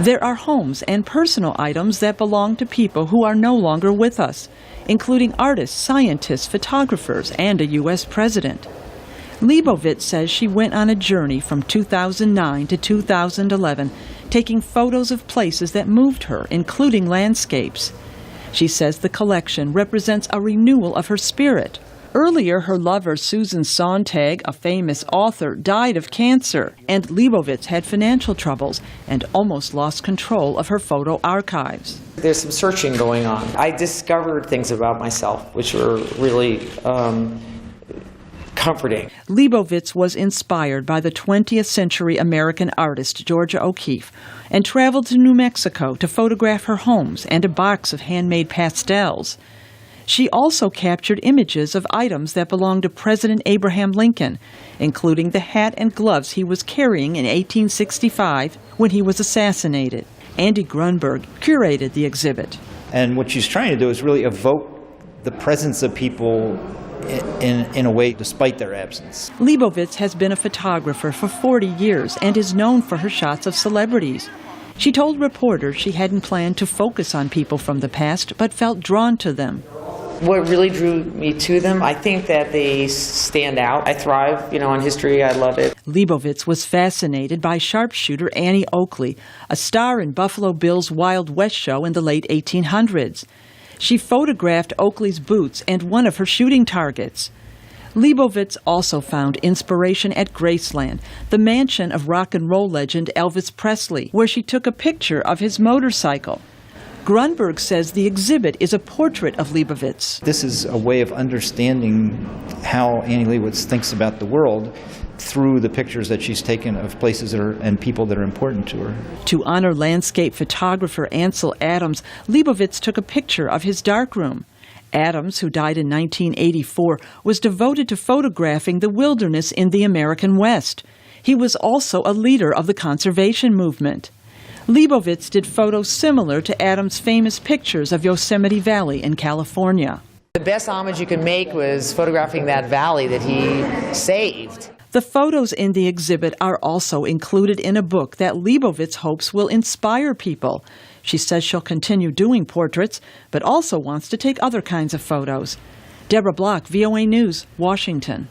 There are homes and personal items that belong to people who are no longer with us, including artists, scientists, photographers, and a U.S. president. Leibovitz says she went on a journey from 2009 to 2011, taking photos of places that moved her, including landscapes. She says the collection represents a renewal of her spirit. Earlier, her lover, Susan Sontag, a famous author, died of cancer, and Leibovitz had financial troubles and almost lost control of her photo archives. There's some searching going on. I discovered things about myself which were really comforting. Leibovitz was inspired by the 20th century American artist Georgia O'Keeffe and traveled to New Mexico to photograph her homes and a box of handmade pastels. She also captured images of items that belonged to President Abraham Lincoln, including the hat and gloves he was carrying in 1865 when he was assassinated. Andy Grunberg curated the exhibit. And what she's trying to do is really evoke the presence of people in a way despite their absence. Leibovitz has been a photographer for 40 years and is known for her shots of celebrities. She told reporters she hadn't planned to focus on people from the past, but felt drawn to them. What really drew me to them, I think that they stand out. I thrive, on history. I love it. Leibovitz was fascinated by sharpshooter Annie Oakley, a star in Buffalo Bill's Wild West show in the late 1800s. She photographed Oakley's boots and one of her shooting targets. Leibovitz also found inspiration at Graceland, the mansion of rock and roll legend Elvis Presley, where she took a picture of his motorcycle. Grunberg says the exhibit is a portrait of Leibovitz. This is a way of understanding how Annie Leibovitz thinks about the world through the pictures that she's taken of places and people that are important to her. To honor landscape photographer Ansel Adams, Leibovitz took a picture of his darkroom. Adams, who died in 1984, was devoted to photographing the wilderness in the American West. He was also a leader of the conservation movement. Leibovitz did photos similar to Adams' famous pictures of Yosemite Valley in California. The best homage you could make was photographing that valley that he saved. The photos in the exhibit are also included in a book that Leibovitz hopes will inspire people. She says she'll continue doing portraits, but also wants to take other kinds of photos. Deborah Block, VOA News, Washington.